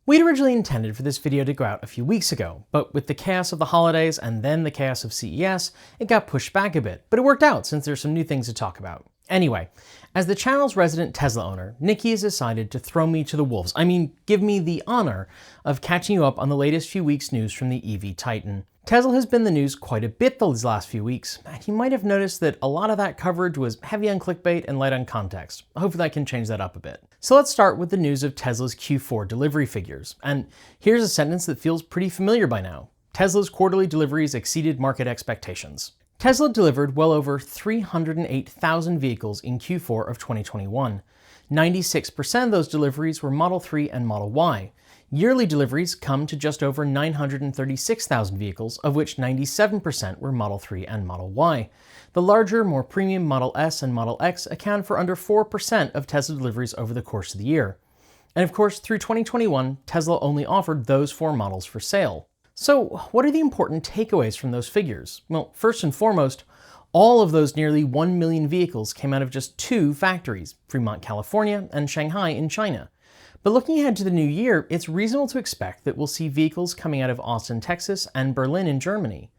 We'd originally intended for this video to go out a few weeks ago, but with the chaos of the holidays and then the chaos of CES, it got pushed back a bit, but it worked out since there's some new things to talk about. Anyway, as the channel's resident Tesla owner, Nikki has decided to throw me to the wolves. Give me the honor of catching you up on the latest few weeks' news from the EV Titan. Tesla has been in the news quite a bit these last few weeks, and you might have noticed that a lot of that coverage was heavy on clickbait and light on context. Hopefully I can change that up a bit. So let's start with the news of Tesla's Q4 delivery figures. And here's a sentence that feels pretty familiar by now. Tesla's quarterly deliveries exceeded market expectations. Tesla delivered well over 308,000 vehicles in Q4 of 2021. 96% of those deliveries were Model 3 and Model Y. Yearly deliveries come to just over 936,000 vehicles, of which 97% were Model 3 and Model Y. The larger, more premium Model S and Model X account for under 4% of Tesla deliveries over the course of the year. And of course, through 2021, Tesla only offered those four models for sale. So what are the important takeaways from those figures? Well, first and foremost, all of those nearly 1 million vehicles came out of just two factories, Fremont, California and Shanghai in China. But looking ahead to the new year, it's reasonable to expect that we'll see vehicles coming out of Austin, Texas and Berlin in Germany.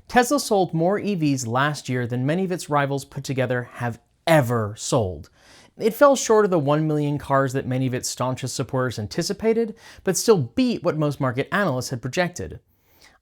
Tesla sold more EVs last year than many of its rivals put together have ever sold. It fell short of the 1 million cars that many of its staunchest supporters anticipated, but still beat what most market analysts had projected.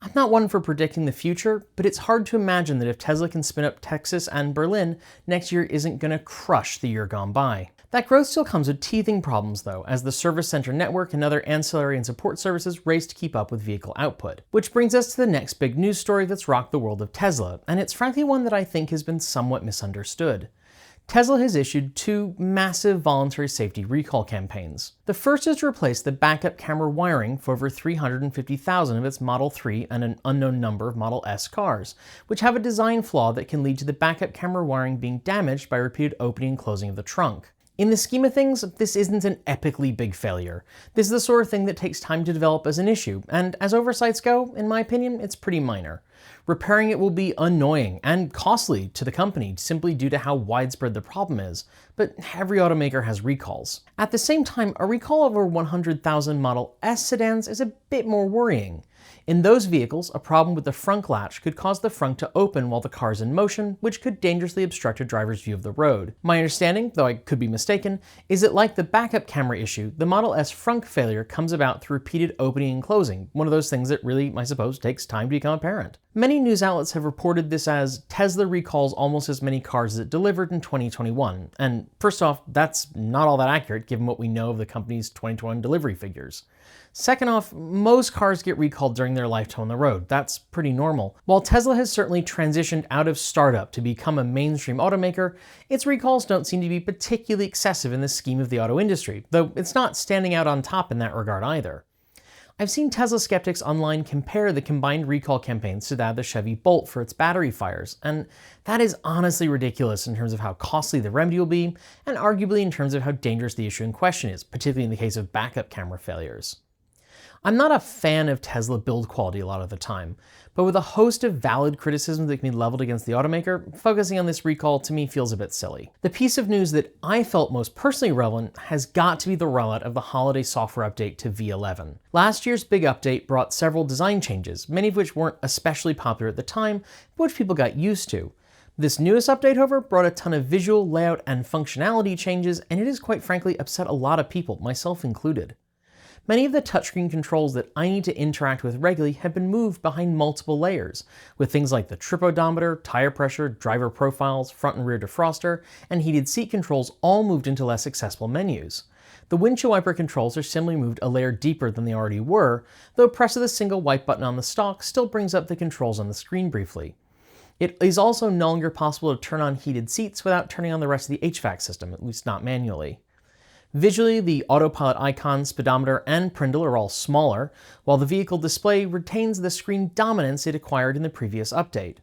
I'm not one for predicting the future, but it's hard to imagine that if Tesla can spin up Texas and Berlin, next year isn't going to crush the year gone by. That growth still comes with teething problems though, as the service center network and other ancillary and support services race to keep up with vehicle output. Which brings us to the next big news story that's rocked the world of Tesla, and it's frankly one that I think has been somewhat misunderstood. Tesla has issued two massive voluntary safety recall campaigns. The first is to replace the backup camera wiring for over 350,000 of its Model 3 and an unknown number of Model S cars, which have a design flaw that can lead to the backup camera wiring being damaged by repeated opening and closing of the trunk. In the scheme of things, this isn't an epically big failure. This is the sort of thing that takes time to develop as an issue, and as oversights go, in my opinion, it's pretty minor. Repairing it will be annoying and costly to the company simply due to how widespread the problem is, but every automaker has recalls. At the same time, a recall of over 100,000 Model S sedans is a bit more worrying. In those vehicles, a problem with the front latch could cause the front to open while the car is in motion, which could dangerously obstruct a driver's view of the road. My understanding, though I could be mistaken, is that like the backup camera issue, the Model S front failure comes about through repeated opening and closing, one of those things that really, I suppose, takes time to become apparent. Many news outlets have reported this as Tesla recalls almost as many cars as it delivered in 2021, and first off, that's not all that accurate given what we know of the company's 2021 delivery figures. Second off, most cars get recalled during their lifetime on the road. That's pretty normal. While Tesla has certainly transitioned out of startup to become a mainstream automaker, its recalls don't seem to be particularly excessive in the scheme of the auto industry, though it's not standing out on top in that regard either. I've seen Tesla skeptics online compare the combined recall campaigns to that of the Chevy Bolt for its battery fires, and that is honestly ridiculous in terms of how costly the remedy will be, and arguably in terms of how dangerous the issue in question is, particularly in the case of backup camera failures. I'm not a fan of Tesla build quality a lot of the time, but with a host of valid criticisms that can be leveled against the automaker, focusing on this recall to me feels a bit silly. The piece of news that I felt most personally relevant has got to be the rollout of the holiday software update to V11. Last year's big update brought several design changes, many of which weren't especially popular at the time, but which people got used to. This newest update, however, brought a ton of visual, layout, and functionality changes, and it has quite frankly upset a lot of people, myself included. Many of the touchscreen controls that I need to interact with regularly have been moved behind multiple layers, with things like the trip odometer, tire pressure, driver profiles, front and rear defroster, and heated seat controls all moved into less accessible menus. The windshield wiper controls are similarly moved a layer deeper than they already were, though press of the single white button on the stalk still brings up the controls on the screen briefly. It is also no longer possible to turn on heated seats without turning on the rest of the HVAC system, at least not manually. Visually, the autopilot icon, speedometer, and prindle are all smaller, while the vehicle display retains the screen dominance it acquired in the previous update.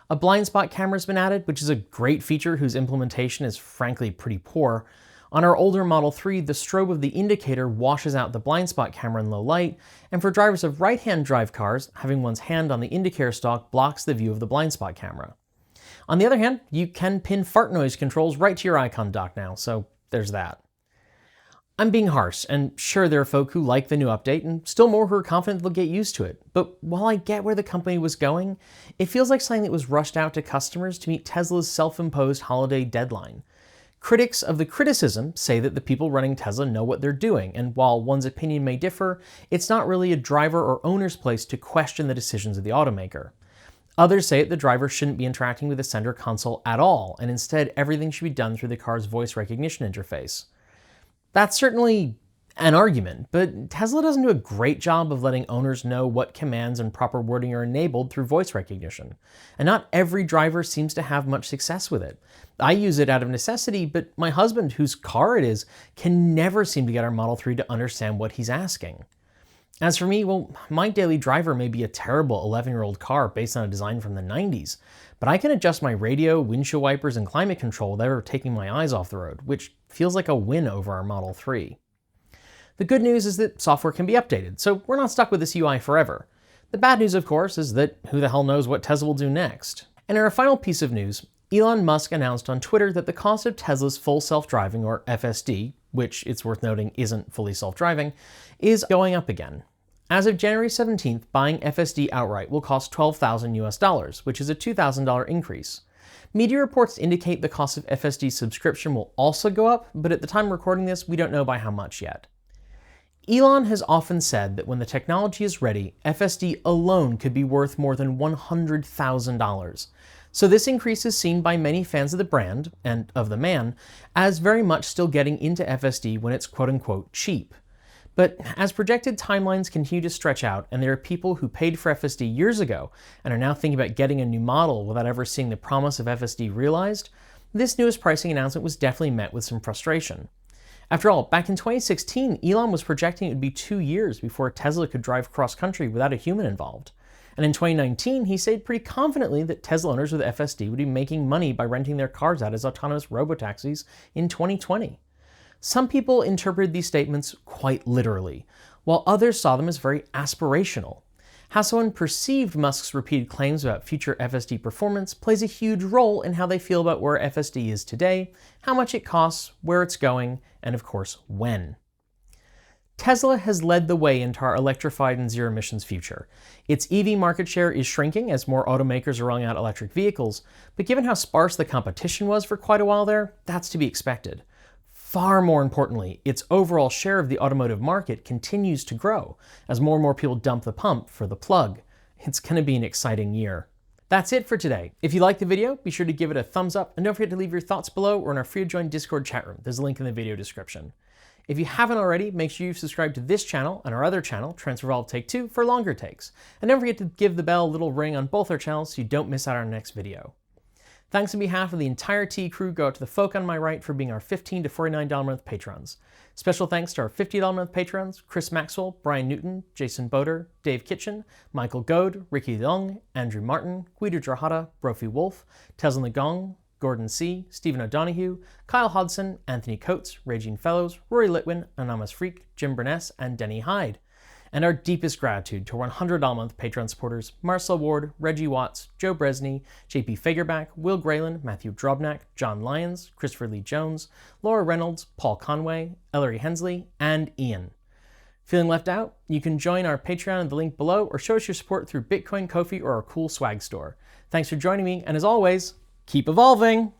A blind spot camera has been added, which is a great feature whose implementation is frankly pretty poor. On our older Model 3, the strobe of the indicator washes out the blind spot camera in low light, and for drivers of right-hand drive cars, having one's hand on the indicator stalk blocks the view of the blind spot camera. On the other hand, you can pin fart noise controls right to your icon dock now, so there's that. I'm being harsh, and sure, there are folk who like the new update, and still more who are confident they'll get used to it. But while I get where the company was going, it feels like something that was rushed out to customers to meet Tesla's self-imposed holiday deadline. Critics of the criticism say that the people running Tesla know what they're doing, and while one's opinion may differ, it's not really a driver or owner's place to question the decisions of the automaker. Others say that the driver shouldn't be interacting with the center console at all, and instead everything should be done through the car's voice recognition interface. That's certainly an argument, but Tesla doesn't do a great job of letting owners know what commands and proper wording are enabled through voice recognition, and not every driver seems to have much success with it. I use it out of necessity, but my husband, whose car it is, can never seem to get our Model 3 to understand what he's asking. As for me, well, my daily driver may be a terrible 11-year-old car based on a design from the 90s, but I can adjust my radio, windshield wipers, and climate control without ever taking my eyes off the road, which feels like a win over our Model 3. The good news is that software can be updated, so we're not stuck with this UI forever. The bad news, of course, is that who the hell knows what Tesla will do next. And in our final piece of news, Elon Musk announced on Twitter that the cost of Tesla's full self-driving, or FSD, which it's worth noting isn't fully self-driving, is going up again. As of January 17th, buying FSD outright will cost $12,000 which is a $2,000 increase. Media reports indicate the cost of FSD subscription will also go up, but at the time of recording this, we don't know by how much yet. Elon has often said that when the technology is ready, FSD alone could be worth more than $100,000. So this increase is seen by many fans of the brand, and of the man, as very much still getting into FSD when it's quote-unquote cheap. But as projected timelines continue to stretch out, and there are people who paid for FSD years ago and are now thinking about getting a new model without ever seeing the promise of FSD realized, this newest pricing announcement was definitely met with some frustration. After all, back in 2016, Elon was projecting it would be 2 years before Tesla could drive cross-country without a human involved. And in 2019, he said pretty confidently that Tesla owners with FSD would be making money by renting their cars out as autonomous robotaxis in 2020. Some people interpreted these statements quite literally, while others saw them as very aspirational. How someone perceived Musk's repeated claims about future FSD performance plays a huge role in how they feel about where FSD is today, how much it costs, where it's going, and of course, when. Tesla has led the way into our electrified and zero-emissions future. Its EV market share is shrinking as more automakers are rolling out electric vehicles, but given how sparse the competition was for quite a while there, that's to be expected. Far more importantly, its overall share of the automotive market continues to grow as more and more people dump the pump for the plug. It's going to be an exciting year. That's it for today. If you liked the video, be sure to give it a thumbs up, and don't forget to leave your thoughts below or in our free to join Discord chat room. There's a link in the video description. If you haven't already, make sure you subscribe to this channel and our other channel, Transfer Evolve Take 2, for longer takes. And don't forget to give the bell a little ring on both our channels so you don't miss out on our next video. Thanks on behalf of the entire T crew go out to the folk on my right for being our $15 to $49 a month patrons. Special thanks to our $50 a month patrons, Chris Maxwell, Brian Newton, Jason Boder, Dave Kitchen, Michael Goad, Ricky Leung, Andrew Martin, Guido Drahata, Brophy Wolf, Tesla Nagong, Gordon C., Stephen O'Donohue, Kyle Hodson, Anthony Coates, Regine Fellows, Rory Litwin, Anonymous Freak, Jim Burness, and Denny Hyde. And our deepest gratitude to our $100 a month Patreon supporters, Marcel Ward, Reggie Watts, Joe Bresney, JP Fagerback, Will Grayland, Matthew Drobnak, John Lyons, Christopher Lee Jones, Laura Reynolds, Paul Conway, Ellery Hensley, and Ian. Feeling left out? You can join our Patreon in the link below or show us your support through Bitcoin, Ko-fi, or our cool swag store. Thanks for joining me, and as always, keep evolving!